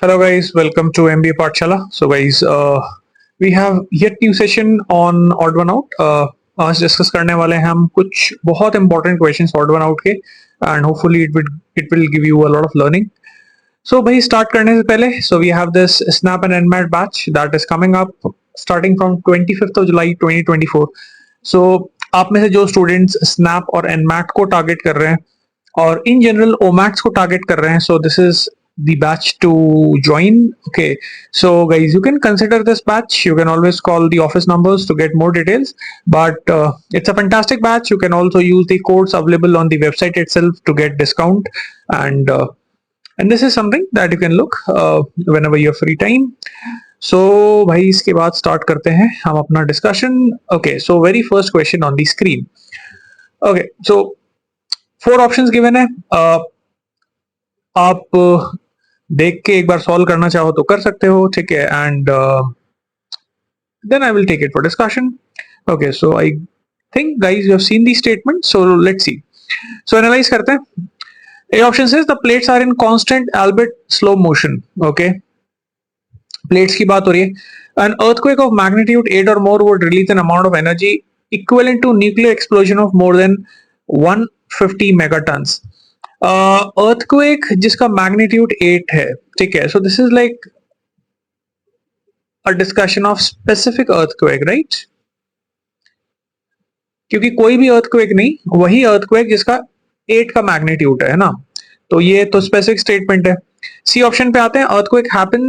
Hello guys, welcome to MBA Pathshala. So guys, we have yet new session on odd one out. आज discuss करने वाले हैं हम कुछ बहुत important questions odd one out के and hopefully it will give you a lot of learning. So भाई start करने से पहले we have this SNAP and NMAT batch that is coming up starting from 25th of July 2024. So आप में से जो students SNAP और NMAT को टारगेट कर रहे हैं और इन जनरल ओमैट्स को टारगेट कर रहे हैं, सो this is the batch to join. Okay, so guys, you can consider this batch. You can always call the office numbers to get more details, but it's a fantastic batch. You can also use the codes available on the website itself to get discount, and this is something that you can look whenever you have free time. So भाई इसके बाद start करते हैं हम अपना discussion. Okay, so very first question on the screen. Okay, so 4 options given है. आप देख के एक बार सॉल्व करना चाहो तो कर सकते हो, ठीक है, and then I will take it for discussion. Okay, so I think guys you have seen the statement, so let's see. So analyse करते हैं. A option says the plates are in constant albeit slow motion. Okay, plates की बात हो रही है. An earthquake of magnitude 8 or more would release an amount of energy equivalent to nuclear explosion of more than 150 megatons. Earthquake जिसका magnitude 8 है, ठीक है, सो this is like a discussion of specific earthquake, right? क्योंकि कोई भी earthquake नहीं, वही earthquake जिसका 8 का मैग्नीट्यूड है ना, तो ये तो स्पेसिफिक स्टेटमेंट है. सी ऑप्शन पे आते हैं. Earthquake happen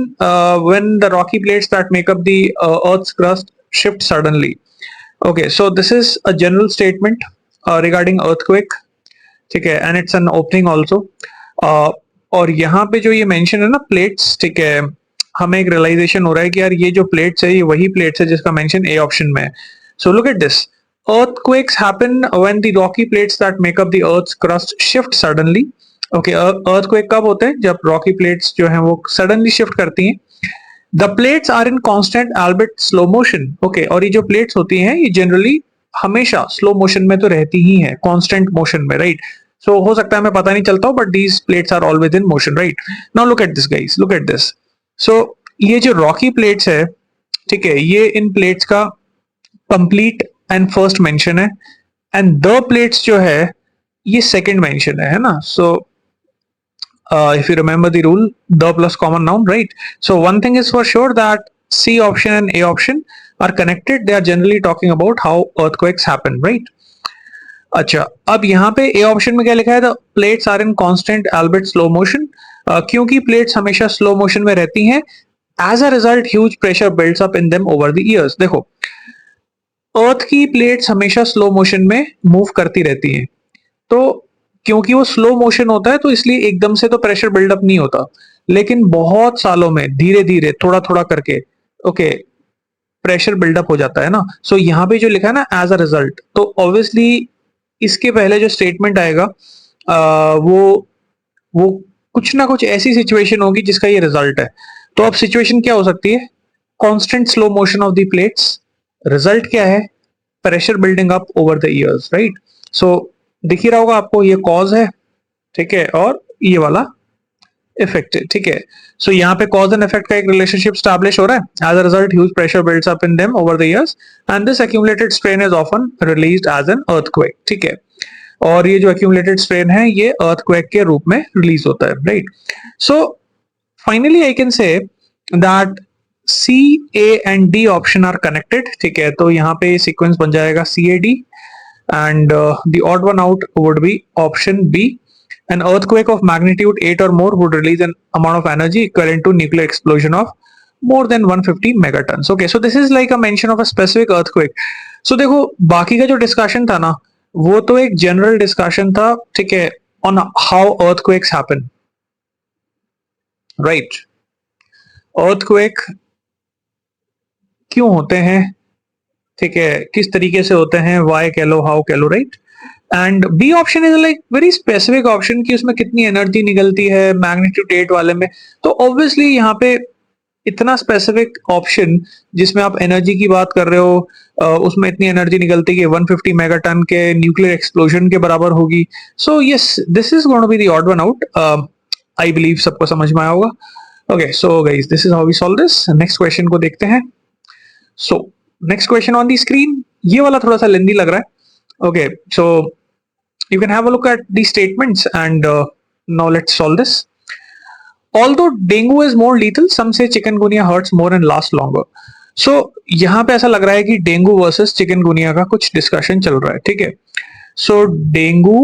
when the rocky plates that make up the earth's crust shift suddenly. Okay, so this is a general statement regarding earthquake, ठीक है, and it's an opening also. और यहाँ पे जो ये मेंशन है ना प्लेट्स, ठीक है, हमें एक रियलाइजेशन हो रहा है कि यार ये जो प्लेट्स है ये वही प्लेट्स है जिसका मेंशन ए ऑप्शन में है. So look at this. earthquakes happen when the rocky plates that make up the earth's crust shift suddenly. Okay, earthquake कब होते हैं? जब rocky plates जो हैं वो suddenly shift करती हैं. The plates are in constant albeit slow motion. Okay, और ये जो plates होती हैं ये generally हमेशा स्लो मोशन में तो रहती ही है, कांस्टेंट मोशन में, राइट? सो हो सकता है हमें पता नहीं चलता हो, but these plates are always in motion, right? Now look at this guys, look at this. So ये जो रॉकी प्लेट्स है, ठीक है, ये इन प्लेट्स का कंप्लीट एंड फर्स्ट मेंशन है, एंड द प्लेट्स जो है ये सेकंड मेंशन है ना. सो if you remember the rule, the plus common noun, right? So one thing is for sure that C option and A option are connected. They are generally talking about how earthquakes happen, right? अच्छा, अब यहाँ पे A option में क्या लिखा है? The plates are in constant albeit slow motion. क्योंकि plates हमेशा स्लो मोशन में रहती हैं. As a result, huge pressure builds up in them over the years. देखो, अर्थ की प्लेट्स हमेशा स्लो मोशन में मूव करती रहती हैं, तो क्योंकि वो स्लो मोशन होता है तो इसलिए एकदम से तो प्रेशर बिल्डअप नहीं होता, लेकिन बहुत सालों में धीरे धीरे थोड़ा थोड़ा करके ओके प्रेशर बिल्डअप हो जाता है ना. सो यहाँ पे जो लिखा है ना एज अ रिजल्ट, तो ऑब्वियसली इसके पहले जो स्टेटमेंट आएगा वो कुछ ना कुछ ऐसी सिचुएशन होगी जिसका ये रिजल्ट है. तो अब सिचुएशन क्या हो सकती है? Constant slow motion of the plates. Result क्या है? Pressure building up over the years, right? So दिख ही रहा होगा आपको, ये कॉज है, ठीक है, और ये वाला इफेक्ट है, ठीक है. सो यहाँ पे कॉज एंड इफेक्ट का एक रिलेशनशिप स्टैब्लिश हो रहा है. As a result huge pressure builds up in them over the years and this accumulated strain is often released as an earthquake, ठीक है. और ये जो एक्यूमुलेटेड स्ट्रेन है ये अर्थक्वेक के रूप में रिलीज होता है, right? So finally I can say that C, A and D option are connected, ठीक है. तो यहाँ पे सीक्वेंस बन जाएगा CAD and the odd one out would be option B. An earthquake of magnitude 8 or more would release an amount of energy equivalent to nuclear explosion of more than 150 megatons. Okay, so this is like a mention of a specific earthquake. So देखो बाकी का जो discussion था ना वो तो एक general discussion था, ठीक है, on how earthquakes happen, right? earthquake क्यों होते हैं, ठीक है, किस तरीके से होते हैं, वाई कह लो, हाउ कह लो, right? And B option is like very specific option कि उसमें कितनी एनर्जी निकलती है मैग्नीट्यूड 8 वाले में. तो ऑब्वियसली यहाँ पे इतना स्पेसिफिक ऑप्शन जिसमें आप एनर्जी की बात कर रहे हो, उसमें इतनी एनर्जी निकलती है 150 मेगाटन के न्यूक्लियर एक्सप्लोजन के बराबर होगी. So yes, this is going to be the odd one out. I believe सबको समझ में आया होगा. Okay so guys this is how we solve this. Next question को देखते हैं. So next question on the screen, ये वाला थोड़ा सा लेंदी लग रहा है. Okay so you can have a look at these statements and now let's solve this. Although dengue is more lethal, some say chikungunya hurts more and lasts longer. So यहाँ पे ऐसा लग रहा है कि डेंगू वर्सेस चिकनगुनिया का कुछ discussion चल रहा है. ठीक है, so dengue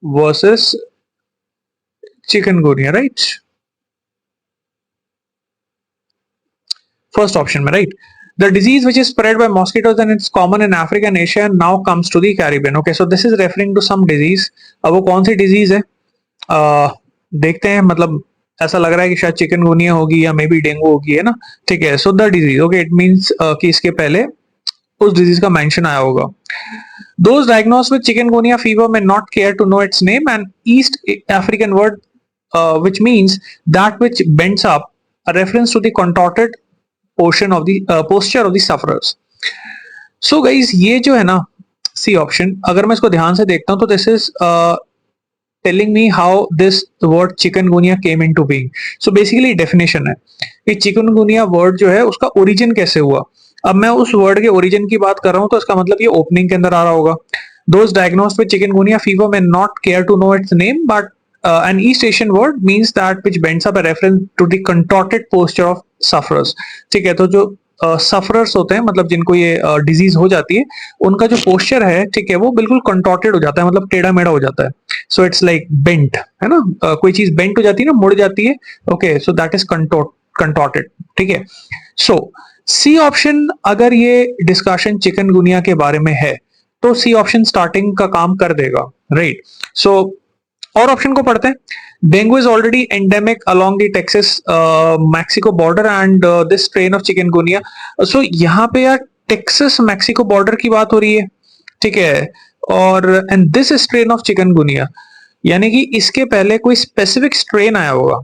versus chikungunya, right? First option में, right? The disease which is spread by mosquitoes and it's common in Africa and Asia and now comes to the Caribbean. Okay, so this is referring to some disease. अब वो कौन सी disease है देखते हैं. मतलब ऐसा लग रहा है कि शायद चिकनगुनिया होगी या मे बी डेंगू होगी, है ना? ठीक है, so the disease. Okay, it means कि इसके पहले उस डिजीज का मेंशन आया होगा. Those diagnosed with chikungunya fever may not care to know its name, and East African word which means that which bends up, a reference to the contorted portion of the posture of the sufferers. So guys ये जो है ना C option, अगर मैं इसको ध्यान से देखता हूं तो this is telling me how this word chikungunya came into being. So basically definition है कि चिकनगुनिया वर्ड जो है उसका ओरिजिन कैसे हुआ. अब मैं उस वर्ड के ओरिजिन की बात कर रहा हूं तो इसका मतलब ये ओपनिंग के अंदर आ रहा होगा. Those diagnosed with chikungunya fever may not care to know its name, but an East Asian word means that which bends up, a reference to the contorted posture of sufferers. ठीक है, तो जो sufferers होते हैं, मतलब जिनको ये disease हो जाती है, उनका जो पोस्चर है, ठीक है, वो बिल्कुल कंटॉर्टेड हो जाता है, मतलब टेढ़ा मेढ़ा हो जाता है. सो इट्स लाइक बेंट, है ना? कोई चीज बेंट हो जाती है ना, मुड़ जाती है. Okay, so that is contorted. ठीक है, सो सी ऑप्शन, अगर ये डिस्कशन चिकनगुनिया के बारे में है तो सी ऑप्शन स्टार्टिंग का काम कर देगा, राइट? सो और ऑप्शन को पढ़ते हैं. Dengue is already endemic along the Texas Mexico border and this strain of chikungunya. So यहाँ पे यार टेक्सास मैक्सिको बॉर्डर की बात हो रही है, ठीक है, और and this strain of chikungunya, यानी कि इसके पहले कोई स्पेसिफिक स्ट्रेन आया होगा.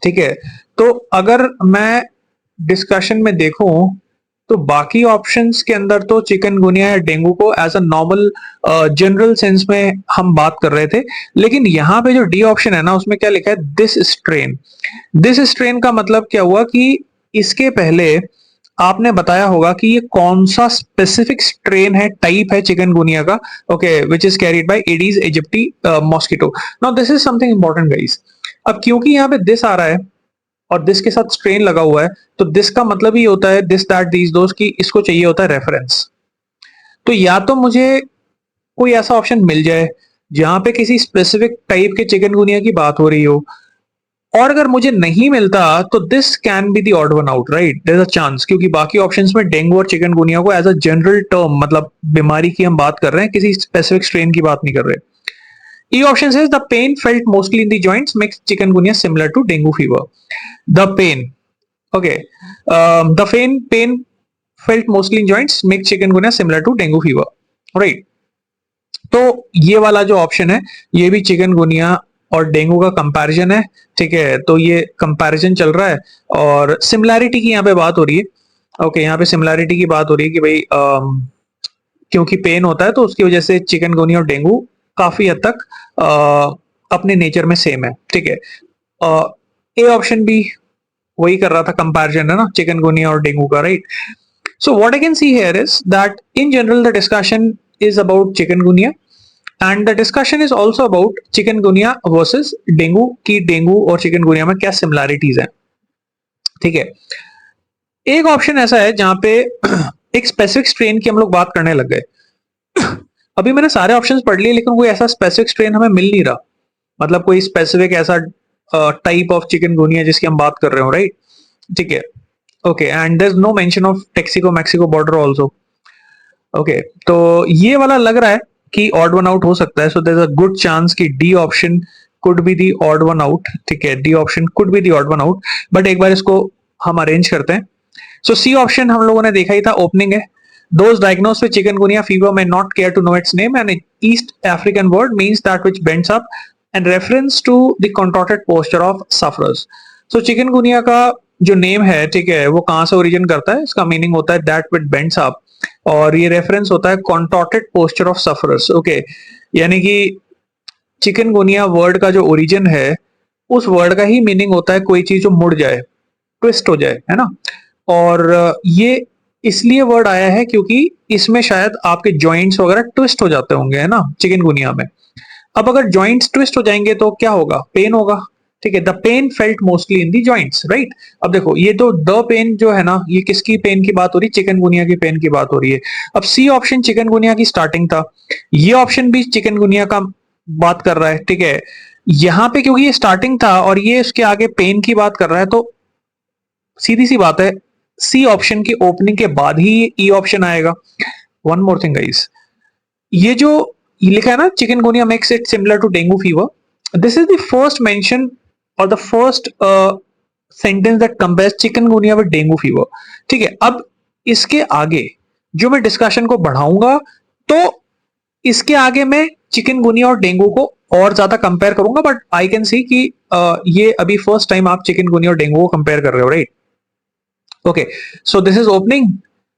ठीक है, तो अगर मैं डिस्कशन में देखूं तो बाकी ऑप्शंस के अंदर तो चिकनगुनिया या डेंगू को as a normal general sense में हम बात कर रहे थे, लेकिन यहाँ पे जो डी ऑप्शन है ना, उसमें क्या लिखा है, दिस स्ट्रेन. दिस स्ट्रेन का मतलब क्या हुआ कि इसके पहले आपने बताया होगा कि ये कौन सा स्पेसिफिक स्ट्रेन है, टाइप है चिकनगुनिया का. Okay, which is carried by Aedes aegypti mosquito. Now this is something important guys. अब क्योंकि यहाँ पे दिस आ रहा है और दिस के साथ स्ट्रेन लगा हुआ है, तो दिस का मतलब ही होता है दिस दैट दीज दोस, की इसको चाहिए होता है रेफरेंस. तो या तो मुझे कोई ऐसा ऑप्शन मिल जाए जहां पे किसी स्पेसिफिक टाइप के चिकनगुनिया की बात हो रही हो, और अगर मुझे नहीं मिलता तो this can be the odd one out, right? There is a chance, क्योंकि बाकी ऑप्शंस में डेंगू और चिकनगुनिया को एज अ जनरल टर्म, मतलब बीमारी की हम बात कर रहे हैं, किसी स्पेसिफिक स्ट्रेन की बात नहीं कर रहे. E option says the pain felt mostly in the joints makes chikungunya similar to dengue fever. The pain, okay, the pain felt mostly in joints makes chikungunya similar to dengue fever, right? तो ये वाला जो option है, ये भी chikungunya और dengue का comparison है. ठीक है, तो ये कंपैरिजन चल रहा है और सिमिलैरिटी की यहाँ पे बात हो रही है. ओके, यहाँ पे सिमिलैरिटी की बात हो रही है कि भाई क्योंकि पेन होता है तो उसकी वजह से चिकनगुनिया और डेंगू काफी हद तक अपने नेचर में सेम है. ठीक है, ए ऑप्शन भी वही कर रहा था, कंपैरिजन है ना चिकनगुनिया और डेंगू का, right? So what I can see here is that in general the discussion is about chikungunya and the discussion is also about chikungunya versus dengue, की डेंगू और चिकनगुनिया में क्या सिमिलैरिटीज हैं. ठीक है, एक ऑप्शन ऐसा है जहां पे एक स्पेसिफिक स्ट्रेन की हम लोग बात करने लग गए. अभी मैंने सारे ऑप्शंस पढ़ लिए, लेकिन कोई ऐसा स्पेसिफिक स्ट्रेन हमें मिल नहीं रहा, मतलब कोई स्पेसिफिक ऐसा टाइप ऑफ चिकनगुनिया जिसकी हम बात कर रहे हो, राइट? ठीक है, okay, and there is no mention of Texas Mexico border also. Okay, तो ये वाला लग रहा है कि ऑड वन आउट हो सकता है. So there is a good chance कि D option could be the odd one out. ठीक है, D option could be the odd one out, but एक बार इसको हम अरेंज करते हैं. सो सी ऑप्शन हम लोगों ने देखा ही था, ओपनिंग है. Those diagnosed with chikungunya fever may not care to know its name, and East African word means that which bends up, and reference to the contorted posture of sufferers. So chikungunya का जो name है, ठीक है, वो कहाँ से origin करता है, इसका मीनिंग होता है that which bends up, और ये रेफरेंस होता है contorted posture of sufferers. Okay, यानी कि चिकनगुनिया वर्ड का जो ओरिजिन है उस वर्ड का ही मीनिंग होता है कोई चीज जो मुड़ जाए, ट्विस्ट हो जाए, है ना। और ये इसलिए वर्ड आया है क्योंकि इसमें शायद आपके जॉइंट्स वगैरह ट्विस्ट हो जाते होंगे, है ना, चिकनगुनिया में। अब अगर जॉइंट्स ट्विस्ट हो जाएंगे तो क्या होगा, पेन होगा। ठीक है, the pain felt mostly in the joints, right. अब देखो ये तो द पेन जो है ना, ये किसकी पेन की बात हो रही है, चिकनगुनिया की पेन की बात हो रही है। अब सी ऑप्शन चिकनगुनिया की स्टार्टिंग था, ये ऑप्शन भी चिकनगुनिया का बात कर रहा है। ठीक है, यहां पे क्योंकि ये स्टार्टिंग था और ये उसके आगे पेन की बात कर रहा है, तो सीधी सी बात है सी ऑप्शन की ओपनिंग के बाद ही ई ऑप्शन आएगा। वन मोर थिंग गाइस, ये जो ये लिखा है ना, chikungunya makes it similar to dengue fever, this is the first mention और the first sentence that compares chikungunya with dengue fever. ठीक है, अब इसके आगे जो मैं डिस्कशन को बढ़ाऊंगा, तो इसके आगे मैं चिकनगुनिया और डेंगू को और ज्यादा कंपेयर करूंगा, बट आई कैन सी कि ये अभी फर्स्ट टाइम आप चिकनगुनिया और डेंगू को कंपेयर कर रहे हो, right. Okay, so this is opening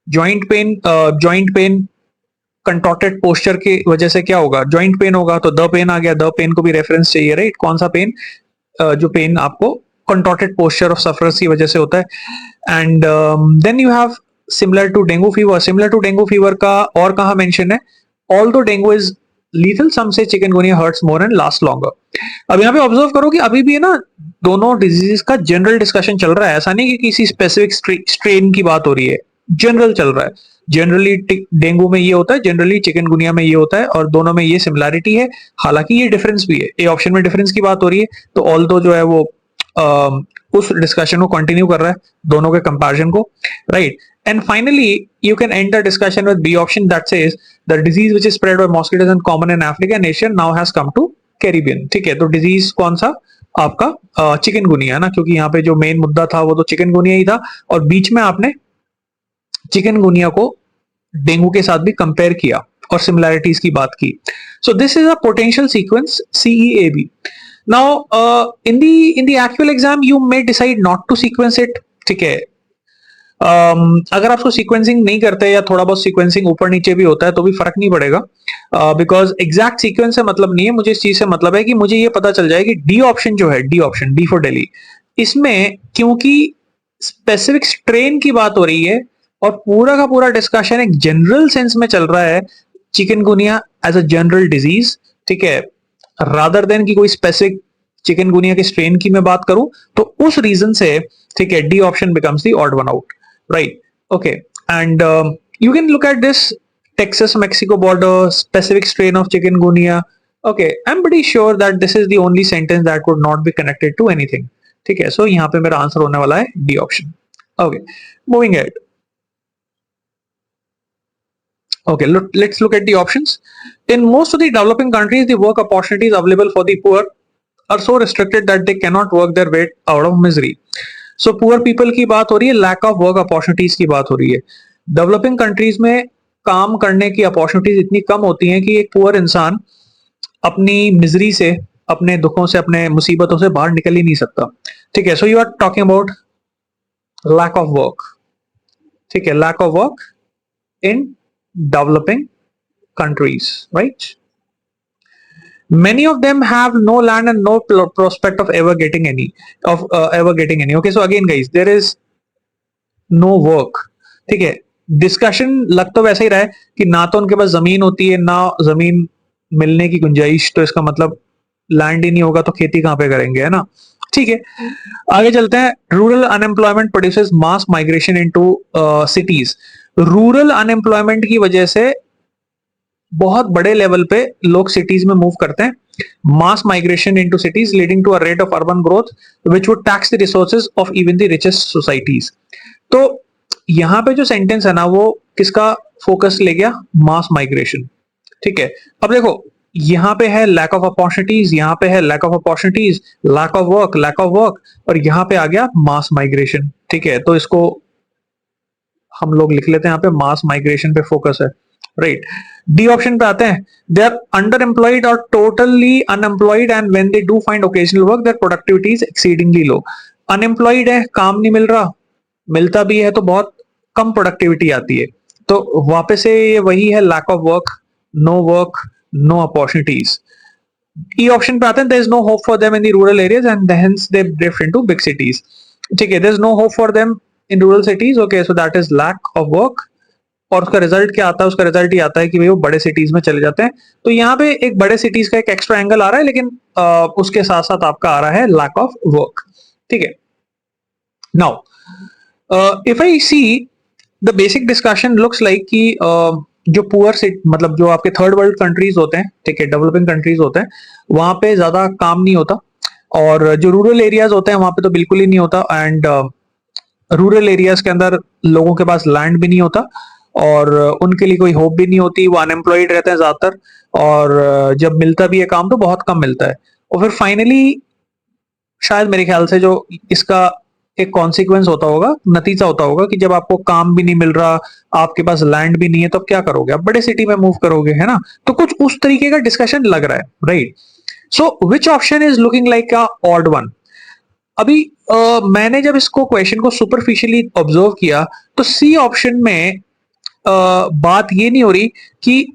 joint pain contorted posture की वजह से क्या होगा, जॉइंट पेन होगा, तो द पेन आ गया, द पेन को भी रेफरेंस चाहिए, राइट। कौन सा पेन, जो पेन आपको कंटॉर्टेड पोस्चर ऑफ सफरर्स की वजह से होता है। And then you have similar to dengue fever, similar to dengue fever का और कहा मेंशन है, although dengue is lethal some say chikungunya hurts more and last longer. अब यहाँ पे ऑब्जर्व करो कि अभी भी है ना, दोनों डिजीज का जनरल डिस्कशन चल रहा है, ऐसा नहीं कि किसी स्पेसिफिक स्ट्रेन की बात हो रही है, जनरल चल रहा है। जनरली डेंगू में ये होता है, जनरली चिकनगुनिया में ये होता है, और दोनों में ये सिमिलैरिटी है, हालांकि ये डिफरेंस भी है। ए ऑप्शन में डिफरेंस की बात हो रही है, तो ऑल दो जो है वो उस डिस्कशन को कंटिन्यू कर रहा है, दोनों के कंपैरिजन को, right. And finally you can end the discussion with B option that says the disease which is spread by mosquitoes and common in Africa and Asia now has come to Caribbean. ठीक है, तो disease कौन सा, आपका chikungunya ना, क्योंकि यहाँ पे जो मेन मुद्दा था वो तो चिकनगुनिया ही था, और बीच में आपने चिकनगुनिया को डेंगू के साथ भी कंपेयर किया और सिमिलैरिटीज की बात की। So this is a potential sequence CEAB। Now in the actual exam you may decide not to sequence it. ठीक है, अगर आप उसको सीक्वेंसिंग नहीं करते या थोड़ा बहुत सीक्वेंसिंग ऊपर नीचे भी होता है तो भी फर्क नहीं पड़ेगा, बिकॉज एग्जैक्ट सीक्वेंस से मतलब नहीं है मुझे, इस चीज से मतलब है कि मुझे ये पता चल जाए कि डी ऑप्शन जो है, D option, D for Delhi, इसमें क्योंकि स्पेसिफिक स्ट्रेन की बात हो रही है और पूरा का पूरा डिस्कशन एक जनरल सेंस में चल रहा है, chikungunya as a general disease. ठीक है, रादर देन की कोई स्पेसिफिक चिकनगुनिया के स्ट्रेन की मैं बात करूं, तो उस रीजन से, ठीक है, D option becomes the odd one out, right. Okay, and you can look at this Texas Mexico border specific strain of chikungunya. Okay, I'm pretty sure that this is the only sentence that would not be connected to anything. ठीक है, सो यहाँ पे मेरा answer होने वाला है D option. Okay, moving ahead. Okay, let's look at the options. In most of the developing countries, the work opportunities available for the poor are so restricted that they cannot work their way out of misery. So poor people की बात हो रही है, lack of work opportunities की बात हो रही है। डेवलपिंग कंट्रीज में काम करने की अपॉर्चुनिटीज इतनी कम होती हैं कि एक पुअर इंसान अपनी मिजरी से, अपने दुखों से, अपने मुसीबतों से बाहर निकल ही नहीं सकता। ठीक है, so you are talking about lack of work. ठीक है, lack of work in developing countries, right? Many of them have no land and no prospect of ever getting any, Okay, so again guys, there is no work. ठीक है, discussion लग तो वैसे ही रहा है कि ना तो उनके पास जमीन होती है, ना जमीन मिलने की गुंजाइश, तो इसका मतलब लैंड ही नहीं होगा तो खेती कहां पे करेंगे, है ना। ठीक है, आगे चलते हैं। Rural unemployment produces mass migration into cities. Rural unemployment की वजह से बहुत बड़े लेवल पे लोग सिटीज में मूव करते हैं, mass migration into cities leading to a rate of urban growth which would tax the resources of even the richest societies. तो यहां पे जो सेंटेंस है ना, वो किसका फोकस ले गया, मास माइग्रेशन। ठीक है, अब देखो यहां पे है लैक ऑफ अपॉर्चुनिटीज, यहां पे है lack of opportunities, lack of work, lack of work, और यहां पे आ गया मास माइग्रेशन। ठीक है, तो इसको हम लोग लिख लेते हैं, यहाँ पे मास माइग्रेशन पे फोकस है, राइट। डी ऑप्शन पे आते हैं, दे आर अंडर एम्प्लॉयड और totally unemployed and when they do find occasional work there productivity is exceedingly low. Unemployed है, काम नहीं मिल रहा, मिलता भी है तो बहुत कम प्रोडक्टिविटी आती है, तो वापस से ये वही है, lack of work, no opportunities. E option पे आते हैं, there is no hope for them in the rural areas and hence they drift into big cities. ठीक है, there is no hope for them in rural cities, okay, so that is lack of work. और उसका result क्या आता है? उसका result ये आता है कि भाई वो बड़े सिटीज में चले जाते हैं। तो यहाँ पे एक बड़े सिटीज का एक एक्स्ट्रा एंगल आ रहा है, लेकिन उसके साथ साथ आपका आ रहा है लैक ऑफ वर्क। ठीक है, now if I see the basic discussion looks like कि जो पुअर मतलब जो आपके थर्ड वर्ल्ड कंट्रीज होते हैं, ठीक है, डेवलपिंग कंट्रीज होते हैं, वहां पे ज्यादा काम नहीं होता, और जो रूरल एरियाज होते हैं वहां पे तो बिल्कुल ही नहीं होता। एंड रूरल एरियाज के अंदर लोगों के पास लैंड भी नहीं होता, और उनके लिए कोई होप भी नहीं होती, वो अनएम्प्लॉयड रहते हैं ज्यादातर, और जब मिलता भी है काम तो बहुत कम मिलता है। और फिर फाइनली शायद मेरे ख्याल से जो इसका एक कॉन्सिक्वेंस होता होगा, नतीजा होता होगा कि जब आपको काम भी नहीं मिल रहा, आपके पास लैंड भी नहीं है, तो अब क्या करोगे? आप बड़े सिटी में मूव करोगे, है ना? तो कुछ उस तरीके का डिस्कशन लग रहा है, right? So which option is looking like a odd one? अभी मैंने जब इसको क्वेश्चन को सुपरफिशियली ऑब्जर्व किया, तो सी ऑप्शन में बात ये नहीं हो रही कि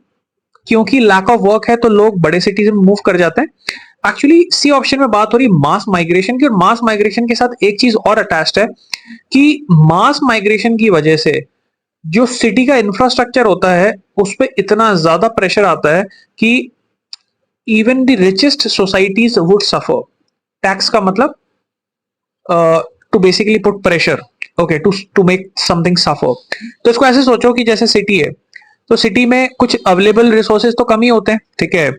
क्योंकि लैक ऑफ वर्क है तो लोग बड़े सिटीज में मूव कर जाते हैं। एक्चुअली सी ऑप्शन में बात हो रही मास माइग्रेशन की, और मास माइग्रेशन के साथ एक चीज और अटैच्ड है कि मास माइग्रेशन की वजह से जो सिटी का इंफ्रास्ट्रक्चर होता है उस पर इतना ज्यादा प्रेशर आता है कि even the richest societies would suffer. Tax का मतलब to basically put pressure, okay, to make something suffer. तो इसको ऐसे सोचो कि जैसे सिटी है, तो सिटी में कुछ अवेलेबल रिसोर्सेज तो कम ही होते हैं, ठीक है,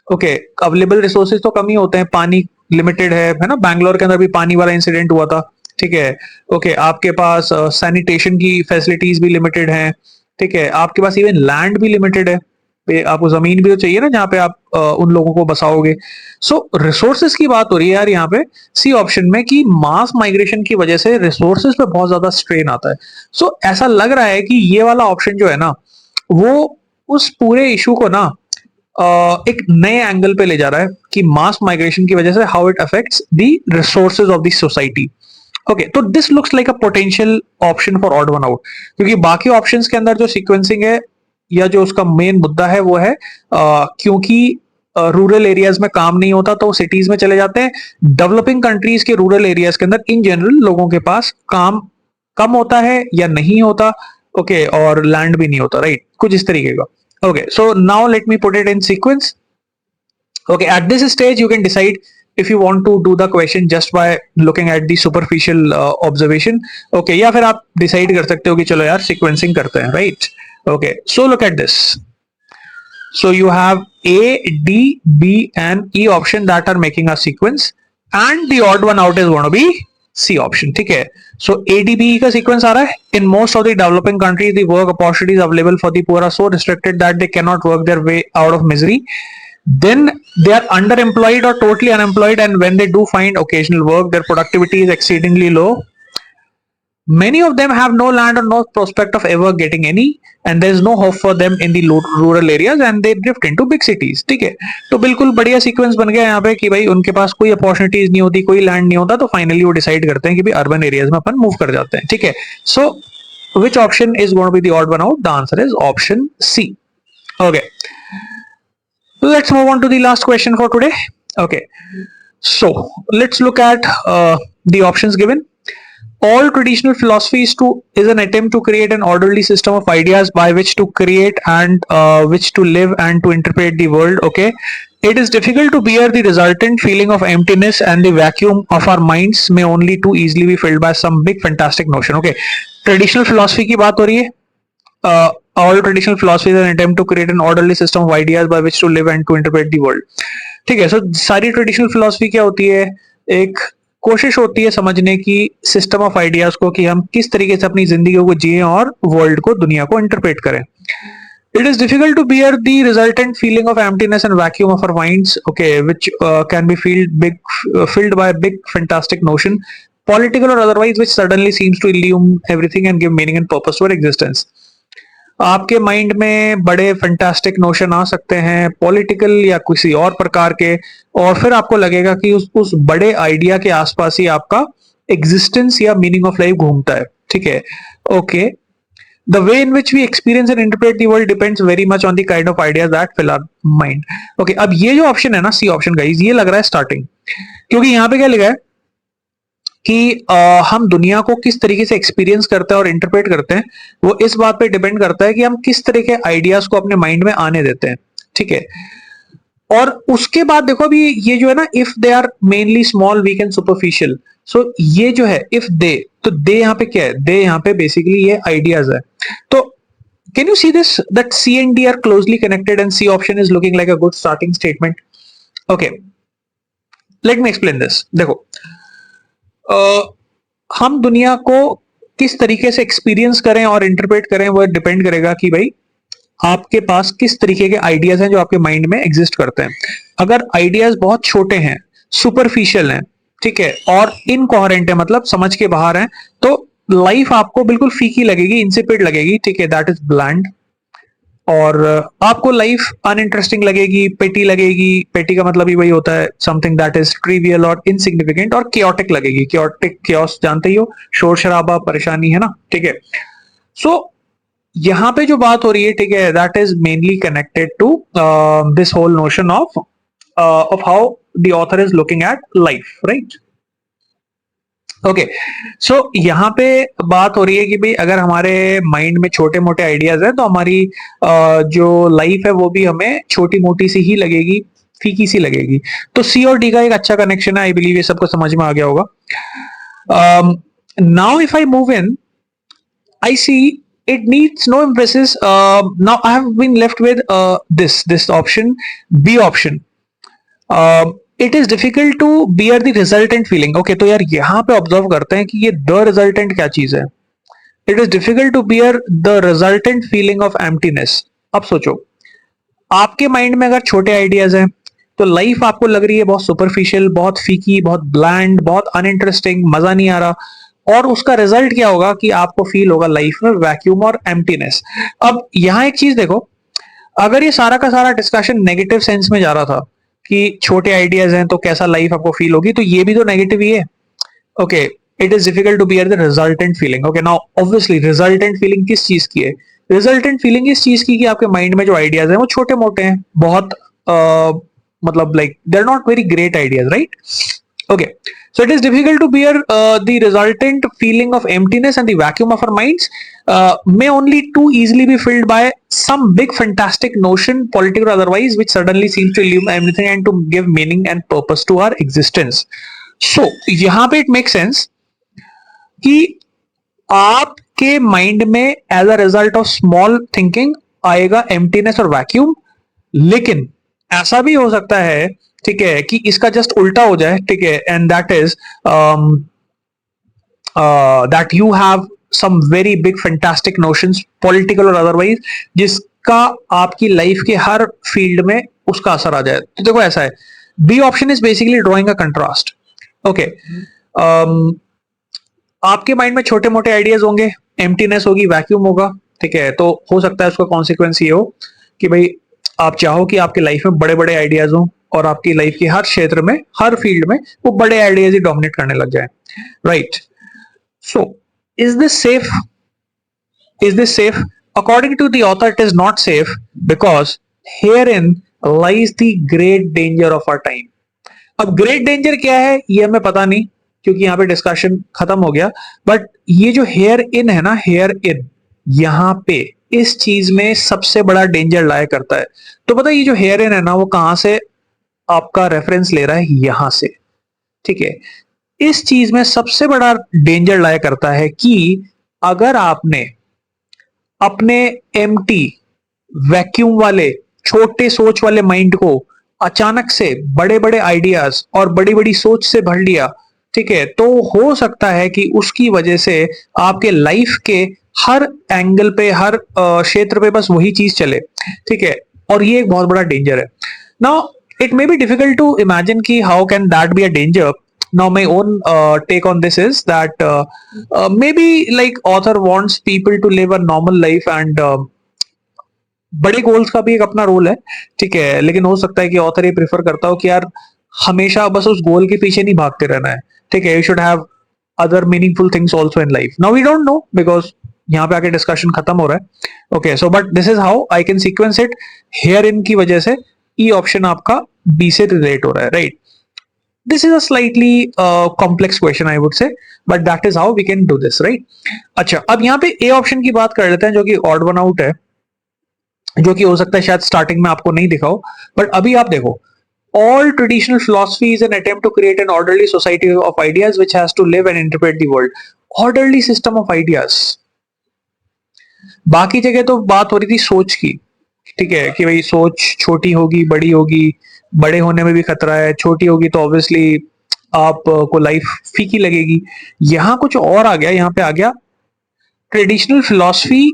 ओके, अवेलेबल रिसोर्सेज तो कम ही होते हैं, पानी लिमिटेड है ना? बैंगलोर के अंदर भी पानी वाला इंसिडेंट हुआ था, ठीक है, ओके, आपके पास सैनिटेशन की फैसिलिटीज भी लिमिटेड हैं, ठीक है, आपके पास इवन लैंड भी लिमिटेड है, आपको जमीन भी तो चाहिए ना जहाँ पे आप उन लोगों को बसाओगे। सो रिसोर्सेज की बात हो रही है यार यहाँ पे सी ऑप्शन में कि मास माइग्रेशन की वजह से रिसोर्सेज पे बहुत ज्यादा स्ट्रेन आता है। सो ऐसा लग रहा है कि ये वाला ऑप्शन जो है ना, वो उस पूरे इशू को ना एक नए एंगल पे ले जा रहा है कि मास माइग्रेशन की वजह से how it affects the resources of the society. Okay, तो this looks like a potential option for odd one out, क्योंकि बाकी ऑप्शंस के अंदर जो सीक्वेंसिंग है या जो उसका मेन मुद्दा है वो है क्योंकि रूरल एरियाज में काम नहीं होता तो सिटीज में चले जाते हैं। डेवलपिंग कंट्रीज के रूरल एरियाज के अंदर इन जनरल लोगों के पास काम कम होता है या नहीं होता, ओके, और लैंड भी नहीं होता, राइट? कुछ इस तरीके का। Okay, so now let me put it in sequence. Okay, at this stage you can decide if you want to do the question just by looking at the superficial observation. Okay, या फिर आप decide कर सकते हो कि चलो यार sequencing करते हैं, right? Okay, so look at this. So you have A, D, B and E option that are making a sequence, and the odd one out is going to be C option. ठीक है, so A, D, B, E का sequence आ रहा है. In most of the developing countries, the work opportunities available for the poor are so restricted that they cannot work their way out of misery. Then they are underemployed or totally unemployed, and when they do find occasional work, their productivity is exceedingly low. Many of them have no land or no prospect of ever getting any, and there is no hope for them in the rural areas, and they drift into big cities. ठीक है, तो बिल्कुल बढ़िया sequence बन गया यहाँ पे कि भाई उनके पास कोई अपॉर्चुनिटीज नहीं होती, कोई लैंड नहीं होता, तो फाइनली वो डिसाइड करते हैं कि भाई अर्बन एरियाज में अपन मूव कर जाते हैं। ठीक है, सो which option is going to be the odd one out? The answer is option C. Okay, let's move on to the last question for today. Okay, so let's look at the options given. All traditional philosophies is an attempt to create an orderly system of ideas by which to create and which to live and to interpret the world. Okay, it is difficult to bear the resultant feeling of emptiness, and the vacuum of our minds may only too easily be filled by some big fantastic notion. Okay, traditional philosophy की बात हो रही है. All traditional philosophy is an attempt to create an orderly system of ideas by which to live and to interpret the world. ठीक है, so सारी traditional philosophy क्या होती है? एक कोशिश होती है समझने की सिस्टम ऑफ आइडियाज को कि हम किस तरीके से अपनी जिंदगी को जिए और वर्ल्ड को, दुनिया को इंटरप्रेट करें. It is difficult to bear the resultant feeling of emptiness and vacuum of our minds, okay, which can be filled by a big fantastic notion, political or otherwise, which suddenly seems to illume everything and give meaning and purpose to our existence. आपके mind में बड़े fantastic notion आ सकते हैं, political या किसी और प्रकार के, और फिर आपको लगेगा कि उस बड़े आइडिया के आसपास ही आपका एग्जिस्टेंस या मीनिंग ऑफ लाइफ घूमता है. ठीक है, okay, The way in which we experience and interpret the world depends very much on the kind of ideas that fill our mind. Okay, अब ये जो ऑप्शन है ना, सी ऑप्शन गाइस, ये लग रहा है स्टार्टिंग, क्योंकि यहाँ पे क्या लिखा है कि हम दुनिया को किस तरीके से एक्सपीरियंस करते हैं और इंटरप्रेट करते हैं, वो इस बात पे डिपेंड करता है कि हम किस तरह के आइडियाज को अपने माइंड में आने देते हैं, ठीक है। और उसके बाद देखो अभी ये जो है ना, if they are mainly small weak and superficial, so ये जो है इफ दे, तो दे यहाँ पे क्या है, दे यहाँ पे बेसिकली ये आइडियाज है। तो can you see this that C and D are closely connected and C option is looking like a good starting statement. Okay, let me explain this. देखो हम दुनिया को किस तरीके से एक्सपीरियंस करें और इंटरप्रेट करें, वो डिपेंड करेगा कि भाई आपके पास किस तरीके के आइडियाज हैं जो आपके माइंड में एग्जिस्ट करते हैं। अगर आइडियाज बहुत छोटे हैं, सुपरफिशियल हैं, ठीक है, और इनकोहेरेंट है, मतलब समझ के बाहर हैं, तो लाइफ आपको बिल्कुल फीकी लगेगी, इंसिपिड लगेगी, ठीक है, दैट इज ब्लैंड। और आपको लाइफ अनइंटरेस्टिंग लगेगी, पेटी लगेगी। पेटी का मतलब ही वही होता है, समथिंग दैट इज ट्रिवियल और इनसिग्निफिकेंट, और क्योटिक लगेगी। क्योटिक, क्योस जानते ही हो, शोर शराबा, परेशानी, है ना, ठीक है। सो यहां पे जो बात हो रही है, ठीक है, that is mainly connected to this whole notion of how the author is looking at life, right. Okay, so यहाँ पे बात हो रही है कि भाई अगर हमारे माइंड में छोटे मोटे आइडियाज है, तो हमारी जो लाइफ है वो भी हमें छोटी मोटी सी ही लगेगी, फीकी सी लगेगी। तो सी और डी का एक अच्छा कनेक्शन है, आई बिलीव ये सबको समझ में आ गया होगा। Now if I move in, I see it needs no emphasis. Now I have been left with this option, B option. It is difficult to bear the resultant feeling. Okay, तो यार यहाँ पे ऑब्जर्व करते हैं कि ये the resultant क्या चीज है। It is difficult to bear the resultant feeling of emptiness. अब सोचो, आपके माइंड में अगर छोटे आइडियाज हैं, तो लाइफ आपको लग रही है बहुत सुपरफिशियल, बहुत फीकी, बहुत ब्लैंड, बहुत अनइंटरेस्टिंग, मजा नहीं आ रहा, और उसका रिजल्ट क्या होगा कि आपको फील होगा लाइफ में वैक्यूम और एम्प्टीनेस। अब यहां एक चीज देखो, अगर ये सारा का सारा डिस्कशन नेगेटिव सेंस में जा रहा था कि छोटे आइडियाज हैं तो कैसा लाइफ आपको फील होगी, तो ये भी तो नेगेटिव ही है। Okay, it is difficult to bear the resultant feeling. Okay, now obviously resultant feeling किस चीज की है? रिजल्टेंट फीलिंग इस चीज की कि आपके माइंड में जो आइडियाज हैं वो छोटे मोटे हैं, बहुत मतलब like they are not very great ideas, right. Okay, so it is difficult to bear the resultant feeling of emptiness, and the vacuum of our minds may only too easily be filled by some big fantastic notion, political or otherwise, which suddenly seems to illume everything and to give meaning and purpose to our existence. So यहाँ पे it makes sense कि आपके mind में as a result of small thinking आएगा emptiness और vacuum, लेकिन ऐसा भी हो सकता है, ठीक है, कि इसका जस्ट उल्टा हो जाए, ठीक है, and that is that you have some very big fantastic notions, political और अदरवाइज, जिसका आपकी लाइफ के हर फील्ड में उसका असर आ जाए। तो देखो ऐसा है, B option is basically drawing a contrast. Okay, आपके माइंड में छोटे मोटे आइडियाज होंगे, एम्प्टीनेस होगी, वैक्यूम होगा, ठीक है, तो हो सकता है उसका कॉन्सिक्वेंस ये हो कि भाई आप चाहो कि आपकी लाइफ में बड़े बड़े आइडियाज हो, और आपकी लाइफ के हर क्षेत्र में, हर फील्ड में वो बड़े आइडियाज ही डोमिनेट करने लग जाए, right. So is this safe? Is this safe? According to the author it is not safe, because herein lies the great danger of our time. अब ग्रेट डेंजर क्या है ये हमें पता नहीं, क्योंकि यहाँ पे डिस्कशन खत्म हो गया, बट ये जो हेयर इन है ना, हेयर इन, यहाँ पे इस चीज में सबसे बड़ा डेंजर लाया करता है। तो पता ये जो हेयर इन है ना, वो कहां से आपका रेफरेंस ले रहा है? यहां से, ठीक है। इस चीज में सबसे बड़ा डेंजर लाया करता है कि अगर आपने अपने एम्प्टी, वैक्यूम वाले, छोटे सोच वाले माइंड को अचानक से बड़े बड़े आइडियाज और बड़ी बड़ी सोच से भर लिया, ठीक है, तो हो सकता है कि उसकी वजह से आपके लाइफ के हर एंगल पे, हर क्षेत्र पे बस वही चीज चले, ठीक है, और ये एक बहुत बड़ा डेंजर है। Now it may be difficult to imagine ki how can that be a danger. Now my own take on this is that maybe like author wants people to live a normal life, and बड़े goals का भी एक अपना role है, ठीक है, लेकिन हो सकता है कि ऑथर ये प्रेफर करता हो कि यार हमेशा बस उस गोल के पीछे नहीं भागते रहना है, ठीक है, you should have other meaningful things also in life. Now we don't know, because यहाँ पे आके डिस्कशन खत्म हो रहा है. Okay, so but this is how I can sequence it. Here इन की वजह से ई ऑप्शन आपका बी से रिलेट हो रहा है, right? This is a slightly complex question, I would say, but that is how we can do this, right? अच्छा, अब यहाँ पे A ऑप्शन की बात कर लेते हैं, जो कि ऑड वन आउट है, जो कि हो सकता है शायद स्टार्टिंग में आपको नहीं दिखा हो, बट अभी आप देखो. All traditional philosophy is an attempt to create an orderly society of ideas which has to live and interpret the world. Orderly system of ideas. बाकी जगह तो बात हो रही थी सोच की, ठीक है, कि भाई सोच छोटी होगी, बड़ी होगी, बड़े होने में भी खतरा है, छोटी होगी तो ऑब्वियसली आप को लाइफ फीकी लगेगी. यहां कुछ और आ गया, यहां पे आ गया traditional philosophy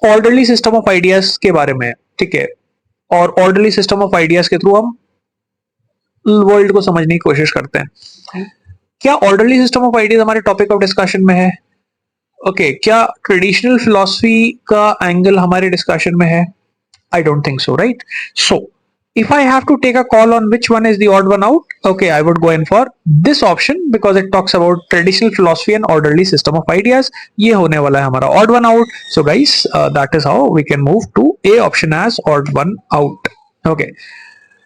orderly system of ideas के बारे में, ठीक है, और ऑर्डरली सिस्टम ऑफ आइडियाज के थ्रू हम वर्ल्ड को समझने की कोशिश करते हैं. क्या ऑर्डरली सिस्टम ऑफ आइडियाज हमारे टॉपिक ऑफ डिस्कशन में है? ओके, क्या ट्रेडिशनल फिलॉसफी का एंगल हमारे डिस्कशन में है? I don't think so, right? So, if I have to take a call on which one is the odd one out, okay, I would go in for this option because it talks about traditional philosophy and orderly system of ideas. ये होने वाला है हमारा odd one out. So, guys, that is how we can move to A option as odd one out. Okay.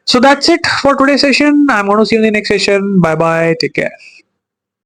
So that's it for today's session. I'm going to see you in the next session. Bye bye. Take care.